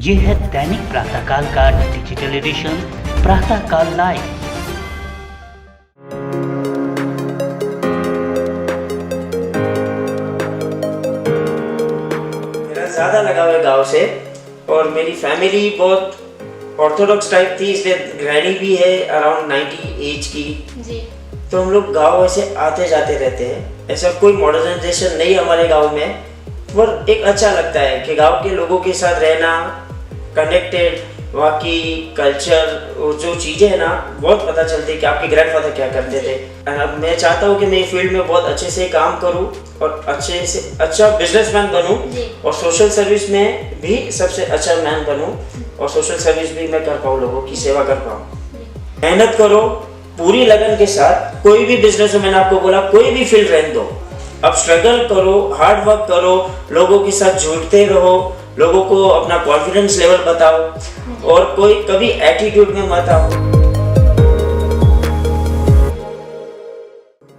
ये है दैनिक प्रातःकाल का डिजिटल एडिशन प्रातःकाल लाइव। मेरा ज़्यादा लगाव है गांव से और मेरी फैमिली बहुत ऑर्थोडॉक्स टाइप थी, इसलिए ग्रैनी भी है अराउंड 90 एज की जी। तो हम लोग गांव ऐसे आते जाते रहते हैं। ऐसा कोई मॉडर्नाइजेशन नहीं हमारे गांव में, पर एक अच्छा लगता है कि गांव के लोगों के साथ रहना, कनेक्टेड, वहाँ की कल्चर, जो चीज़ें हैं ना बहुत पता चलती है कि आपके ग्रैंडफादर क्या करते थे। अब मैं चाहता हूँ कि मैं फील्ड में बहुत अच्छे से काम करूँ और अच्छे से अच्छा बिजनेसमैन बनूँ और सोशल सर्विस में भी सबसे अच्छा मैन बनूँ और सोशल सर्विस भी मैं कर पाऊँ, लोगों की सेवा कर पाऊँ। मेहनत करो पूरी लगन के साथ, कोई भी बिजनेस हो, मैंने आपको बोला कोई भी फील्ड रहने दो, अब स्ट्रगल करो, हार्ड वर्क करो, लोगों के साथ जुड़ते रहो, लोगों को अपना कॉन्फिडेंस लेवल बताओ और कोई कभी एटीट्यूड में मत आओ।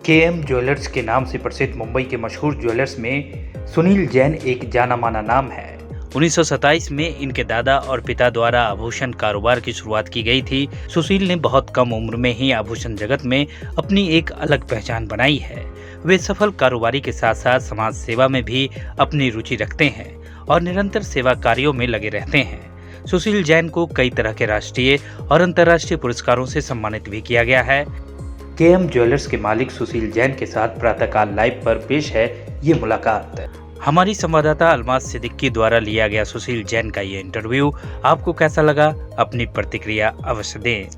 केएम ज्वेलर्स के नाम से प्रसिद्ध मुंबई के मशहूर ज्वेलर्स में सुनील जैन एक जाना माना नाम है। 1927 में इनके दादा और पिता द्वारा आभूषण कारोबार की शुरुआत की गई थी। सुशील ने बहुत कम उम्र में ही आभूषण जगत में अपनी एक अलग पहचान बनाई है। वे सफल कारोबारी के साथ साथ समाज सेवा में भी अपनी रुचि रखते हैं और निरंतर सेवा कार्यों में लगे रहते हैं। सुशील जैन को कई तरह के राष्ट्रीय और अंतर्राष्ट्रीय पुरस्कारों से सम्मानित भी किया गया है। केएम ज्वेलर्स के मालिक सुशील जैन के साथ प्रातःकाल लाइव पर पेश है ये मुलाकात। हमारी संवाददाता अलमास सिद्दीकी द्वारा लिया गया सुशील जैन का ये इंटरव्यू आपको कैसा लगा, अपनी प्रतिक्रिया अवश्य दें।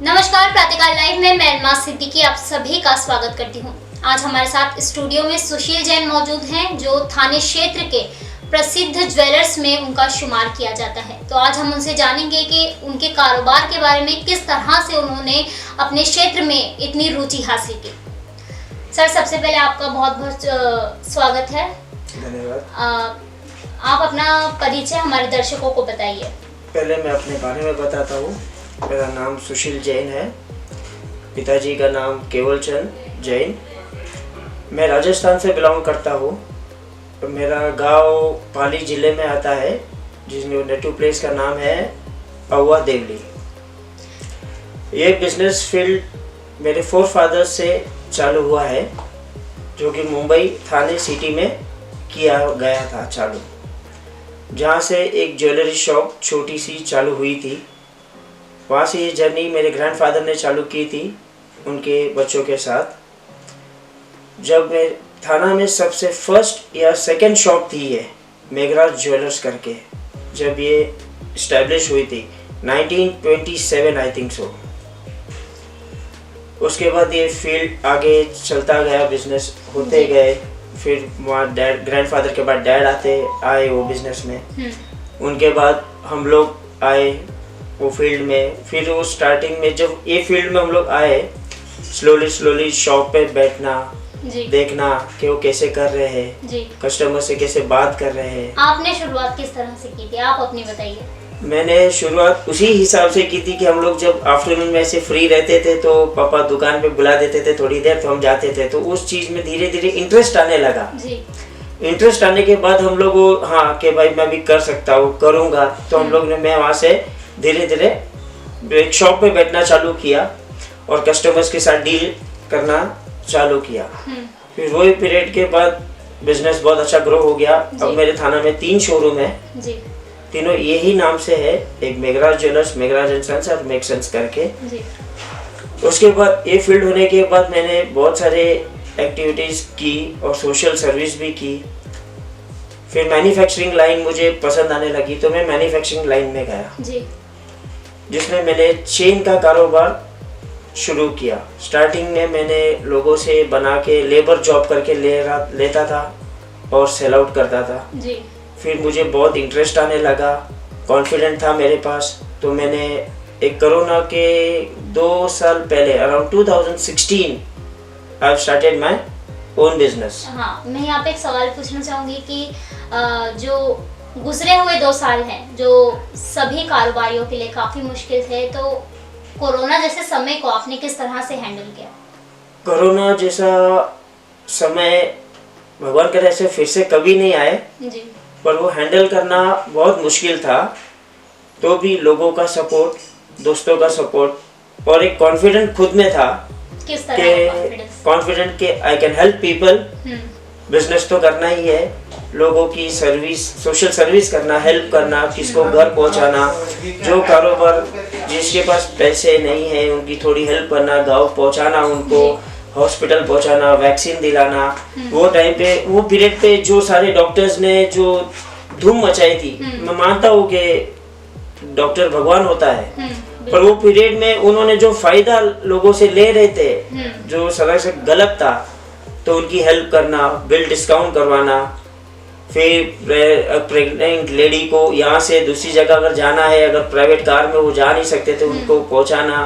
नमस्कार, प्रातःकाल लाइव में मैं अलमास सिद्दीकी आप सभी का स्वागत करती हूँ। आज हमारे साथ स्टूडियो में सुशील जैन मौजूद हैं, जो थाने क्षेत्र के प्रसिद्ध ज्वेलर्स में उनका शुमार किया जाता है। तो आज हम उनसे जानेंगे कि उनके कारोबार के बारे में, किस तरह से उन्होंने अपने क्षेत्र में इतनी रुचि हासिल की। सर, सबसे पहले आपका बहुत बहुत स्वागत है। धन्यवाद। आप अपना परिचय हमारे दर्शकों को बताइए। पहले मैं अपने बारे में बताता हूँ। मेरा नाम सुशील जैन है, पिताजी का नाम केवल चंद जैन। मैं राजस्थान से बिलोंग करता हूँ। मेरा गांव पाली जिले में आता है, जिसमें नेटिव प्लेस का नाम है अहुआ देवली। ये बिजनेस फील्ड मेरे फोर फादर्स से चालू हुआ है, जो कि मुंबई थाने सिटी में किया गया था चालू, जहाँ से एक ज्वेलरी शॉप छोटी सी चालू हुई थी। वहाँ से ये जर्नी मेरे ग्रैंडफादर ने चालू की थी उनके बच्चों के साथ। जब मैं थाना में सबसे फर्स्ट या सेकंड शॉप थी ये मेघराज ज्वेलर्स करके, जब ये इस्टेब्लिश हुई थी 1927 आई थिंक सो। उसके बाद ये फील्ड आगे चलता गया, बिजनेस होते गए। फिर वहाँ डैड, ग्रैंडफादर के बाद डैड आए वो बिजनेस में। उनके बाद हम लोग आए वो फील्ड में। फिर वो स्टार्टिंग में जब ये फील्ड में हम लोग आए, स्लोली शॉप पे बैठना, देखना कि वो कैसे कर रहे हैं, कस्टमर से कैसे बात कर रहे हैं। आपने शुरुआत किस तरह से की थी, आप अपनी बताइए। मैंने शुरुआत उसी हिसाब से की थी कि हम लोग जब आफ्टरनून में ऐसे फ्री रहते थे तो पापा दुकान पे बुला देते थे थोड़ी देर, तो हम जाते थे। तो उस चीज़ में धीरे धीरे इंटरेस्ट आने लगा। इंटरेस्ट आने के बाद हम लोग हाँ कि भाई मैं भी कर सकता हूँ, करूँगा। तो हम लोग ने, मैं वहाँ से धीरे धीरे एक शॉप पे बैठना चालू किया और कस्टमर्स के साथ डील करना चालू किया। फिर वही पीरियड के बाद बिजनेस बहुत अच्छा ग्रो हो गया। अब मेरे थाना में 3 शोरूम है, तीनों यही नाम से है। एक Meghraj jewellers, Meghraj and sons और मेघसन्स करके। उसके बाद ये फील्ड होने के बाद मैंने बहुत सारे एक्टिविटीज़ की और सोशल सर्विस भी की। फिर मैन्युफैक्चरिंग लाइन मुझे पसंद आने लगी, तो मैं मैन्युफैक्चरिंग लाइन में गया, जिसमें मैंने चेन का कारोबार शुरू किया। स्टार्टिंग में मैंने लोगों से बना के लेबर जॉब करके लेता था और सेल आउट करता था। फिर मुझे बहुत इंटरेस्ट आने लगा, कॉन्फिडेंट था मेरे पास। तो मैंने एक कोरोना के 2 साल पहले around 2016 I started my own business. हाँ, मैं यहाँ पे एक सवाल पूछना चाहूँगी कि जो गुजरे हुए 2 साल हैं, जो सभी कारोबारियों के लिए काफ़ी मुश्किल थे, तो कोरोना जैसे समय को आपने किस तरह से हैंडल किया? कोरोना जैसा समय भगवान करे ऐसे फिर से कभी नहीं आए, पर वो हैंडल करना बहुत मुश्किल था। तो भी लोगों का सपोर्ट, दोस्तों का सपोर्ट और एक कॉन्फिडेंट खुद में था किस तरह का कॉन्फिडेंट के I can help people. Business तो करना ही है, लोगों की सर्विस, सोशल सर्विस करना, हेल्प करना, किसको घर पहुंचाना, जो कारोबार जिसके पास पैसे नहीं है उनकी थोड़ी हेल्प करना, गांव पहुंचाना, उनको हॉस्पिटल पहुंचाना, वैक्सीन दिलाना। वो टाइम पे, वो पीरियड पे जो सारे डॉक्टर्स ने जो धूम मचाई थी, मैं मानता हूँ कि डॉक्टर भगवान होता है, पर वो पीरियड में उन्होंने जो फायदा लोगों से ले रहे थे जो सदा से गलत था, तो उनकी हेल्प करना, बिल डिस्काउंट करवाना, फिर प्रेग्नेंट लेडी को यहाँ से दूसरी जगह अगर जाना है, अगर प्राइवेट कार में वो जा नहीं सकते तो उनको पहुँचाना।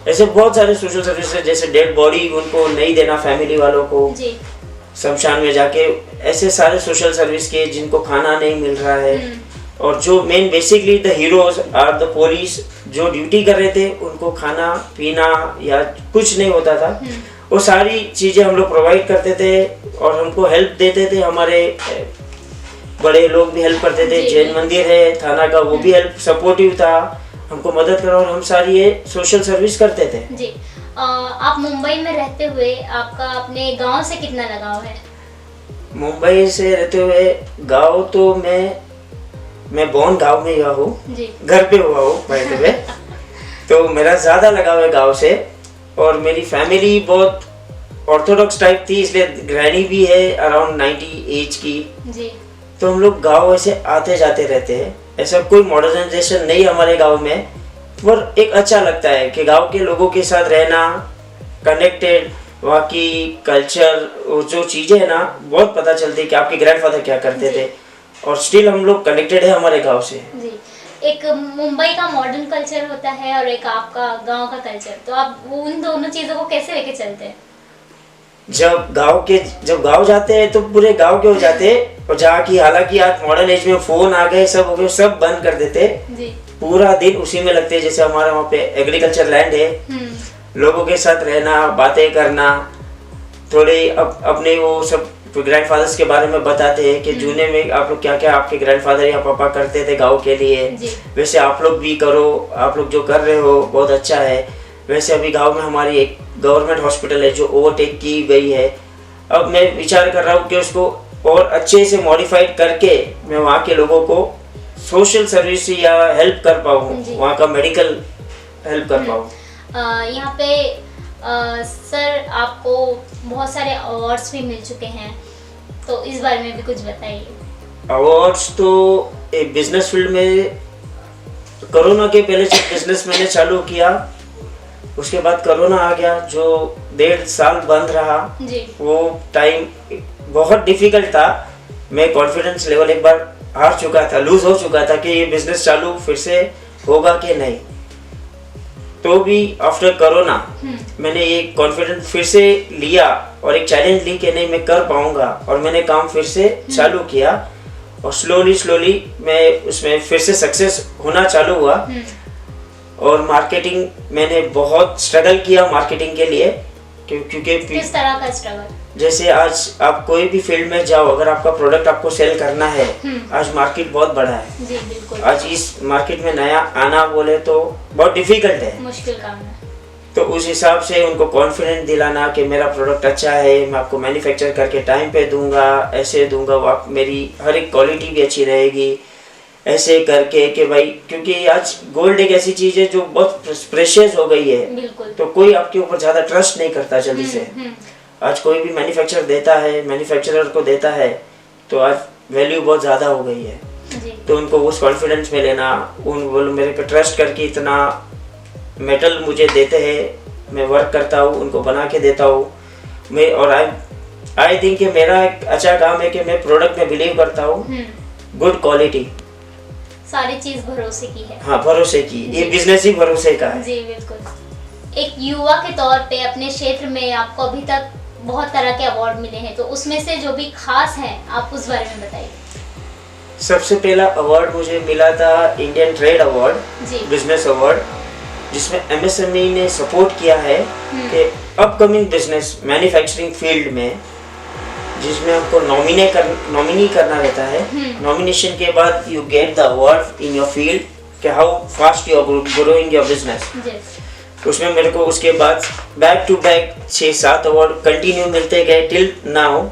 ऐसे बहुत सारे सोशल सर्विस है, जैसे डेड बॉडी उनको नहीं देना फैमिली वालों को शमशान में जाके, ऐसे सारे सोशल सर्विस के जिनको खाना नहीं मिल रहा है। और जो main basically the heroes are the police, जो ड्यूटी कर रहे थे उनको खाना पीना या कुछ नहीं होता था, वो सारी चीज़ें हम लोग प्रोवाइड करते थे और हमको हेल्प देते थे। हमारे बड़े लोग भी हेल्प करते थे, जैन मंदिर है थाना का, वो भी हेल्प सपोर्टिव था, हमको मदद करा, और हम सारी ये सोशल सर्विस करते थे। जी आप मुंबई में रहते हुए आपका अपने गांव से कितना लगाव है? मुंबई से रहते हुए गांव तो मैं बॉर्न गांव में हुआ हूँ, घर पे हुआ हूँ बाय द वे, तो मेरा ज़्यादा लगाव है गांव से। और मेरी फैमिली बहुत ऑर्थोडॉक्स टाइप थी, इसलिए ग्रैनी भी है अराउंड 90 एज की जी। तो हम लोग गांव ऐसे आते जाते रहते हैं, ऐसा कोई मॉडर्नाइजेशन नहीं हमारे गांव में, पर एक अच्छा लगता है कि गांव के लोगों के साथ रहना, कनेक्टेड, वहाँ की कल्चर, जो चीज़ें है ना बहुत पता चलती है कि आपके ग्रैंडफादर क्या करते थे, और स्टिल हम लोग कनेक्टेड है हमारे गांव से जी। एक मुंबई का मॉडर्न कल्चर होता है और एक आपका गांव का कल्चर, तो आप उन दोनों चीज़ों को कैसे लेके चलते हैं? जब गांव जाते हैं तो पूरे गांव के हो जाते हैं, और जहाँ की हालांकि आज मॉडर्न एज में फ़ोन आ गए, सब हो गए, सब बंद कर देते जी। पूरा दिन उसी में लगते हैं। जैसे हमारा वहाँ पे एग्रीकल्चर लैंड है, लोगों के साथ रहना, बातें करना, थोड़े अपने वो सब ग्रैंडफादर्स के बारे में बताते हैं कि जूने में आप लोग क्या क्या आपके ग्रैंडफादर या पापा करते थे गांव के लिए, वैसे आप लोग भी करो, आप लोग जो कर रहे हो बहुत अच्छा है। वैसे अभी गांव में हमारी एक गवर्नमेंट हॉस्पिटल है जो ओवरटेक की गई है, अब मैं विचार कर रहा हूँ कि उसको और अच्छे से मॉडिफाइड करके मैं वहाँ के लोगों को सोशल सर्विस या हेल्प कर पाऊँ, वहाँ का मेडिकल हेल्प कर पाऊँ। यहाँ पे सर आपको बहुत सारे अवार्ड्स भी मिल चुके हैं, तो इस बारे में भी कुछ बताइए। अवार्ड्स तो एक बिजनेस फील्ड में, कोरोना के पहले जब बिजनेस मैंने चालू किया, उसके बाद कोरोना आ गया, जो 1.5 साल बंद रहा जी। वो टाइम बहुत डिफिकल्ट था। मैं कॉन्फिडेंस लेवल एक बार हार चुका था, लूज हो चुका था कि ये बिजनेस चालू फिर से होगा कि नहीं। तो भी आफ्टर कोरोना मैंने ये कॉन्फिडेंस फिर से लिया और एक चैलेंज ली कि नहीं मैं कर पाऊंगा, और मैंने काम फिर से चालू किया, और स्लोली मैं उसमें फिर से सक्सेस होना चालू हुआ। और मार्केटिंग मैंने बहुत स्ट्रगल किया मार्केटिंग के लिए, क्योंकि किस तरह का स्ट्रगल? जैसे आज आप कोई भी फील्ड में जाओ, अगर आपका प्रोडक्ट आपको सेल करना है, आज मार्केट बहुत बड़ा है जी, बिल्कुल। आज इस मार्केट में नया आना बोले तो बहुत डिफिकल्ट है, मुश्किल काम है। तो उस हिसाब से उनको कॉन्फिडेंस दिलाना कि मेरा प्रोडक्ट अच्छा है, मैं आपको मैन्युफैक्चर करके टाइम पे दूंगा, ऐसे दूंगा, आप मेरी हर एक क्वालिटी भी अच्छी रहेगी, ऐसे करके कि भाई, क्योंकि आज गोल्ड एक ऐसी चीज है जो बहुत प्रेशियस हो गई है, तो कोई आपके ऊपर ज्यादा ट्रस्ट नहीं करता जल्दी से। आज कोई भी मैन्युफैक्चर देता है, मैन्युफैक्चरर को देता है, तो आज वैल्यू बहुत ज़्यादा हो गई है जी। तो उनको उस कॉन्फिडेंस में लेना, वो मेरे पे ट्रस्ट करके इतना मेटल मुझे देते हैं, मैं वर्क करता हूँ, उनको बना के देता हूँ मैं, और आई थिंक कि मेरा एक अच्छा काम है कि मैं प्रोडक्ट में बिलीव करता हूँ, गुड क्वालिटी, सारी चीज़ भरोसे की है। हाँ, भरोसे की, ये बिजनेस ही भरोसे का है जी, बिल्कुल। एक युवा के तौर पे अपने क्षेत्र में आपको अभी तक बहुत तरह के अवार्ड मिले हैं, तो उसमें से जो भी खास है आप उस बारे में बताइए। सबसे पहला अवार्ड मुझे मिला था Indian trade award, business award, जिसमें MSME ने सपोर्ट किया है कि अपकमिंग बिजनेस मैन्युफैक्चरिंग फील्ड में जिसमें आपको नॉमिनी करना रहता है। नॉमिनेशन के बाद you get the award in your field कि how fast you are growing your business. उसमें मेरे को उसके बाद back to back 6-7 award continue मिलते गए टिल नाउ।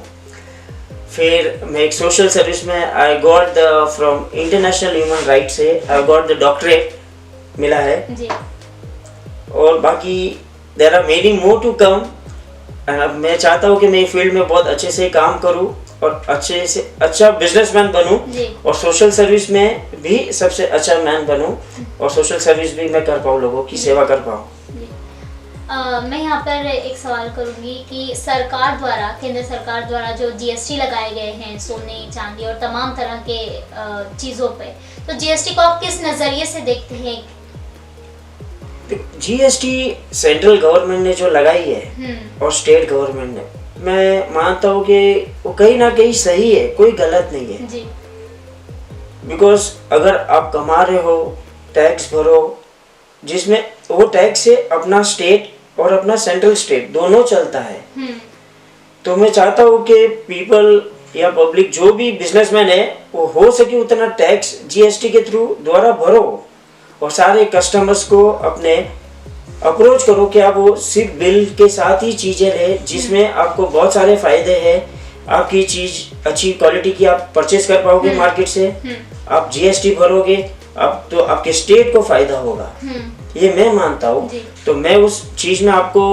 फिर मैं एक सोशल सर्विस में I got the from international human right से आई गॉट द डॉक्टरेट मिला है जी। और बाकी there are many more to come. अब मैं चाहता हूँ कि मैं फील्ड में बहुत अच्छे से काम करूँ और अच्छे से अच्छा बिजनेसमैन बनूँ और सोशल सर्विस में भी सबसे अच्छा मैन बनूँ और सोशल सर्विस भी मैं कर पाऊँ, लोगों की सेवा कर पाऊँ। मैं यहाँ पर एक सवाल करूँगी कि सरकार द्वारा, केंद्र सरकार द्वारा जो जीएसटी लगाए गए हैं सोने चांदी और तमाम तरह के चीज़ों पे, तो जीएसटी को आप किस नज़रिए से देखते हैं? जीएसटी सेंट्रल गवर्नमेंट ने जो लगाई है और स्टेट गवर्नमेंट ने, मैं मानता हूँ कि वो कहीं ना कहीं सही है, कोई गलत नहीं है जी। बिकॉज अगर आप कमा रहे हो, टैक्स भरो, जिसमें वो टैक्स से अपना स्टेट और अपना सेंट्रल स्टेट दोनों चलता है। तो मैं चाहता हूँ कि पीपल या पब्लिक जो भी बिजनेसमैन है वो हो सके उतना टैक्स जीएसटी के थ्रू द्वारा भरो और सारे कस्टमर्स को अपने अप्रोच करो कि आप वो सिर्फ बिल के साथ ही चीज़ें लें जिसमें आपको बहुत सारे फायदे हैं। आपकी चीज़ अच्छी क्वालिटी की आप परचेज कर पाओगे मार्केट से, आप जीएसटी भरोगे, अब तो आपके स्टेट को फायदा होगा, ये मैं मानता हूँ। तो मैं उस चीज़ में आपको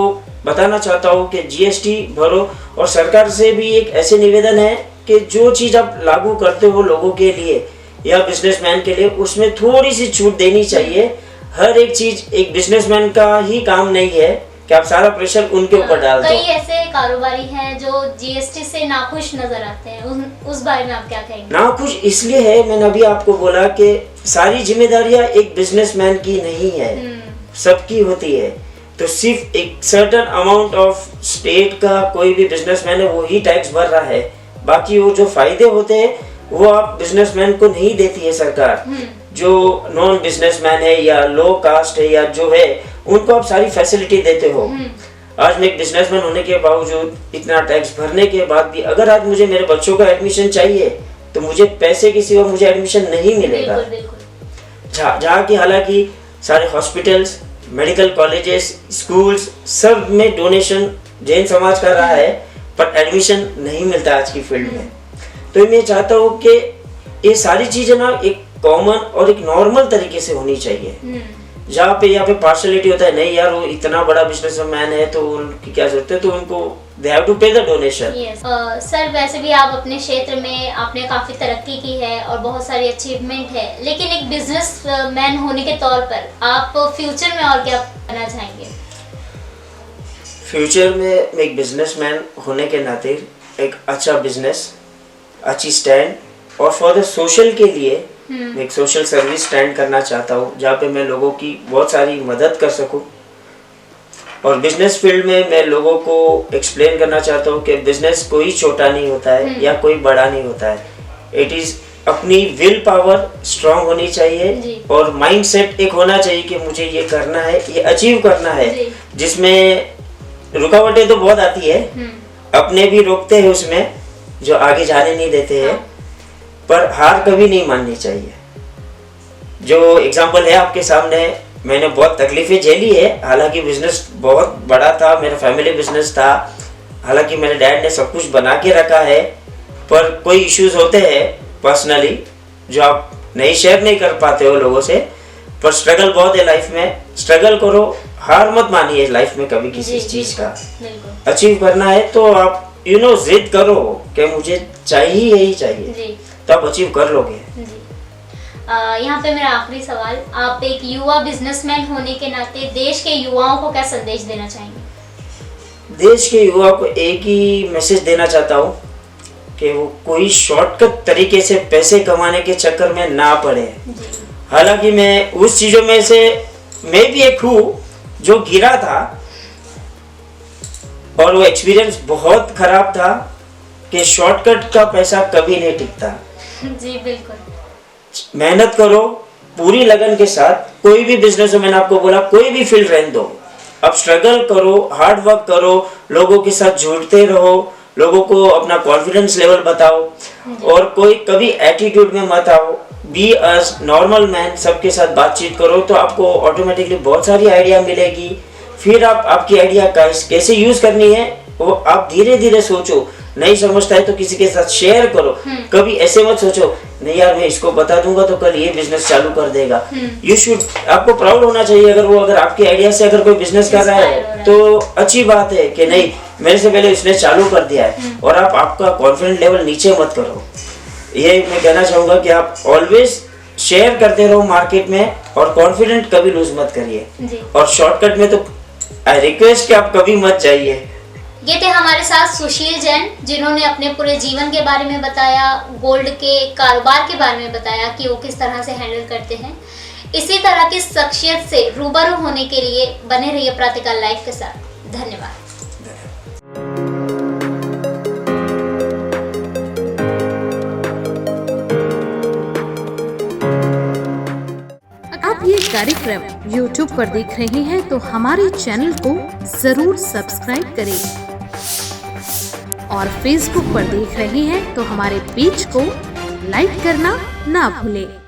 बताना चाहता हूँ कि जीएसटी भरो और सरकार से भी एक ऐसे निवेदन है कि जो चीज़ आप लागू करते हो लोगों के लिए या बिजनेसमैन के लिए, उसमें थोड़ी सी छूट देनी चाहिए। हर एक चीज एक बिजनेसमैन का ही काम नहीं है कि आप सारा प्रेशर उनके ऊपर डाल दो। कई ऐसे कारोबारी हैं जो जीएसटी से नाखुश नजर आते हैं, उस बारे में आप क्या कहेंगे? नाखुश इसलिए है, मैंने अभी आपको बोला कि सारी जिम्मेदारियां एक बिजनेसमैन की नहीं है, सबकी होती है। तो सिर्फ एक सर्टेन अमाउंट ऑफ स्टेट का कोई भी बिजनेसमैन है वो ही टैक्स भर रहा है, बाकी वो जो फायदे होते हैं वो आप बिजनेसमैन को नहीं देती है सरकार। जो नॉन बिजनेसमैन है या लो कास्ट है या जो है उनको आप सारी फैसिलिटी देते हो। आज मैं एक बिजनेसमैन होने के बावजूद, इतना टैक्स भरने के बाद भी, अगर आज मुझे मेरे बच्चों का एडमिशन चाहिए तो मुझे पैसे के सिवा मुझे एडमिशन नहीं मिलेगा। जहाँ की हालांकि सारे हॉस्पिटल्स, मेडिकल कॉलेजेस, स्कूल्स सब में डोनेशन जैन समाज कर रहा है पर एडमिशन नहीं मिलता आज की फील्ड में। तो मैं चाहता हूँ कि ये सारी चीजें ना एक कॉमन और एक नॉर्मल तरीके से होनी चाहिए। जहाँ पे यहाँ पे पार्शलिटी होता है, नहीं यार वो इतना बड़ा बिजनेसमैन है तो उनकी क्या जरूरत है, तो उनको दे हैव टू पे द डोनेशन। सर वैसे भी आप अपने क्षेत्र में आपने काफी तरक्की की है और बहुत सारी अचीवमेंट है, लेकिन एक बिजनेसमैन होने के तौर पर आप फ्यूचर में और क्या करना चाहेंगे? फ्यूचर में मैं एक बिजनेसमैन होने के नाते एक अच्छा बिजनेस, अच्छी स्टैंड और फॉर द सोशल के लिए मैं एक सोशल सर्विस स्टैंड करना चाहता हूँ जहाँ पे मैं लोगों की बहुत सारी मदद कर सकूँ। और बिजनेस फील्ड में मैं लोगों को एक्सप्लेन करना चाहता हूँ कि बिजनेस कोई छोटा नहीं होता है या कोई बड़ा नहीं होता है। इट इज़ अपनी विल पावर स्ट्रांग होनी चाहिए और माइंड सेट एक होना चाहिए कि मुझे ये करना है, ये अचीव करना है। जिसमें रुकावटें तो बहुत आती है, अपने भी रोकते हैं उसमें, जो आगे जाने नहीं देते हैं, पर हार कभी नहीं माननी चाहिए। जो एग्जाम्पल है आपके सामने, मैंने बहुत तकलीफें झेली है, हालांकि बिजनेस बहुत बड़ा था, मेरा फैमिली बिजनेस था, हालांकि मेरे डैड ने सब कुछ बना के रखा है, पर कोई इश्यूज होते हैं पर्सनली जो आप नहीं शेयर नहीं कर पाते हो लोगों से, पर स्ट्रगल बहुत है लाइफ में। स्ट्रगल करो, हार मत मानिए लाइफ में कभी किसी चीज का। अचीव करना है तो आप जिद करो कि मुझे चाहिए, यही चाहिए, तो आप अचीव कर लोगे। यहाँ पे मेरा आखिरी सवाल, आप एक युवा बिजनेसमैन होने के नाते देश के युवाओं को क्या संदेश देना चाहेंगे? देश के युवा को एक ही मैसेज देना चाहता हूँ कि वो कोई शॉर्टकट तरीके से पैसे कमाने के चक्कर में ना पड़े। हालांकि मैं उस चीजों में से मैं भी एक हूँ जो गिरा था और वो एक्सपीरियंस बहुत खराब था कि शॉर्टकट का पैसा कभी नहीं टिकता। जी बिल्कुल। मेहनत करो पूरी लगन के साथ, कोई भी बिजनेस हो, मैंने आपको बोला कोई भी फील्ड रहने दो, अब स्ट्रगल करो, हार्ड वर्क करो, लोगों के साथ जुड़ते रहो, लोगों को अपना कॉन्फिडेंस लेवल बताओ और कोई कभी एटीट्यूड में मत आओ, बी अ नॉर्मल मैन, सबके साथ बातचीत करो तो आपको ऑटोमेटिकली बहुत सारी आइडिया मिलेगी। फिर आप आपकी आइडिया कैसे यूज करनी है वो आप धीरे धीरे सोचो, नहीं समझता है तो किसी के साथ शेयर करो। कभी ऐसे मत सोचो नहीं यार मैं इसको बता दूंगा तो कल ये बिजनेस चालू कर देगा। यू शुड, आपको प्राउड होना चाहिए अगर आपकी आइडिया से अगर कोई बिजनेस कर रहा है तो अच्छी बात है कि नहीं मेरे से पहले उसने चालू कर दिया है। और आप आपका कॉन्फिडेंस लेवल नीचे मत करो, ये मैं कहना चाहूंगा कि आप ऑलवेज शेयर करते रहो मार्केट में और कॉन्फिडेंट कभी लूज मत करिए। और शॉर्टकट में तो आई रिक्वेस्ट कि आप कभी मत जाइए। ये थे हमारे साथ सुशील जैन, जिन्होंने अपने पूरे जीवन के बारे में बताया, गोल्ड के कारोबार के बारे में बताया कि वो किस तरह से हैंडल करते हैं। इसी तरह की शख्सियत से रूबरू होने के लिए बने रहिए प्रातःकाल लाइव के साथ। धन्यवाद। आप ये कार्यक्रम YouTube पर देख रहे हैं तो हमारे चैनल को जरूर सब्सक्राइब करें और Facebook पर देख रहे हैं तो हमारे पेज को लाइक करना ना भूलें।